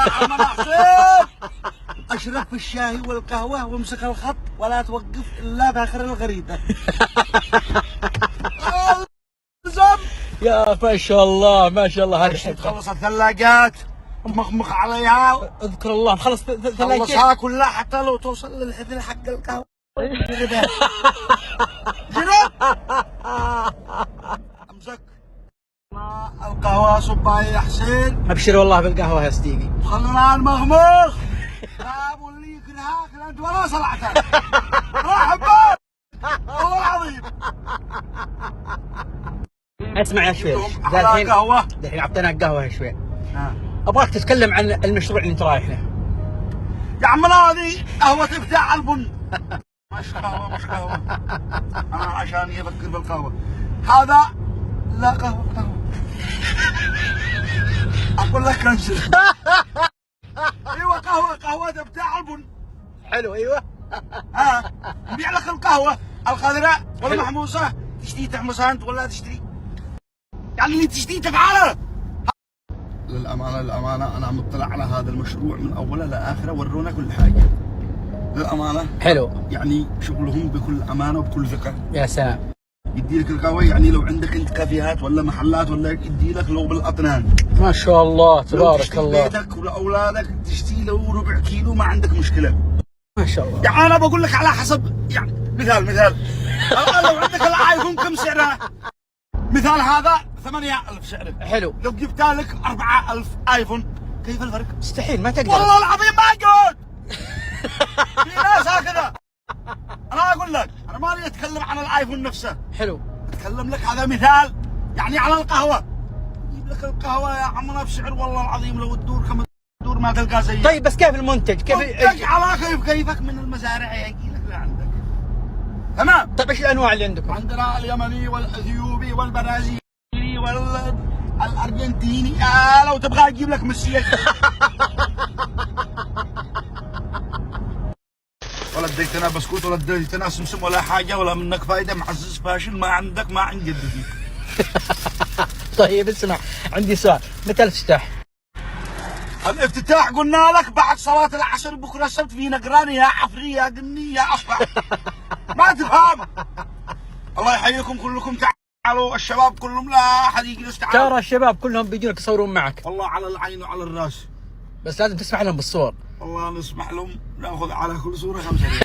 عم حسين اشرب في الشاي والقهوه وامسك الخط ولا توقف الا باخر الغريبه. يا ما شاء الله ما شاء الله. هذه تخلص الثلاجات مخمخ عليها. اذكر الله نخلص ثلاجات خلصها كلها حتى لو توصل للحفل حق القهوه. جنب امسك القهوه صبها يا حسين. ابشر والله بالقهوه يا صديقي. خلنا المخمخ. ابو اللي يكرهك انت ولا صلعتك. مرحبا والله العظيم. اسمع يا شويش، الحين قهوه. الحين اعطيناك قهوه يا شوي. ابغاك تتكلم عن المشروع اللي انت رايح له. يا عمنا هذه قهوه تفتح البن. مش قهوه مش قهوه. انا عشان يفكر بالقهوه. هذا لا قهوه. اقول لك كنسل. ايوه قهوه تفتح البن. حلو ايوه. نبيع لك القهوه الخضراء والمحموصه. تشتري تحمصها انت ولا تشتري؟ يعني اللي تشتري تفعله. للامانه انا مطلع على هذا المشروع من اوله لاخره، ورونا كل حاجه. للامانه حلو. يعني شغلهم بكل امانه وبكل ثقه. يا سلام. يدي لك القهوه، يعني لو عندك انت كافيهات ولا محلات ولا يدي لك لو بالاطنان. ما شاء الله تبارك الله. بيتك ولاولادك تشتري له ربع كيلو ما عندك مشكله. ما شاء الله. يعني انا بقول لك على حسب، يعني مثال لو عندك الايفون كم سعره؟ مثال هذا 8000 سعره. حلو. لو جبت لك 4000 ايفون كيف الفرق؟ مستحيل ما تقدر. والله العظيم ما اقعد. في ناس هكذا. انا اقول لك انا ماني اتكلم عن الايفون نفسه. حلو. اتكلم لك هذا مثال يعني على القهوه. يجيب لك القهوه يا عمنا بسعر والله العظيم لو تدور 5 دور ما تلقى زيه. طيب بس كيف المنتج؟ كيف المنتج على كيفك من المزارع يجي لك لعندك. تمام. طيب ايش الانواع اللي عندكم؟ عندنا اليمني والاثيوبي والبرازيلي والارجنتيني. لو تبغى اجيب لك مسيك. ولا اديتنا بسكوت ولا اديتنا سمسم ولا حاجه ولا منك فايده. معزز فاشل ما عندك ما عند جدتي. طيب اسمع عندي سؤال، متى الافتتاح؟ الافتتاح قلنا لك بعد صلاه العصر بكره السبت. في نقراني يا عفري يا قني يا اصبع. ما تفهم. الله يحييكم كلكم. تعالوا الشباب كلهم لا احد يجلس. تعالوا ترى الشباب كلهم بيجونك يصورون معك. والله على العين وعلى الراس. بس لازم تسمح لهم بالصور. والله نسمح لهم ناخذ على كل صوره 5 ريال.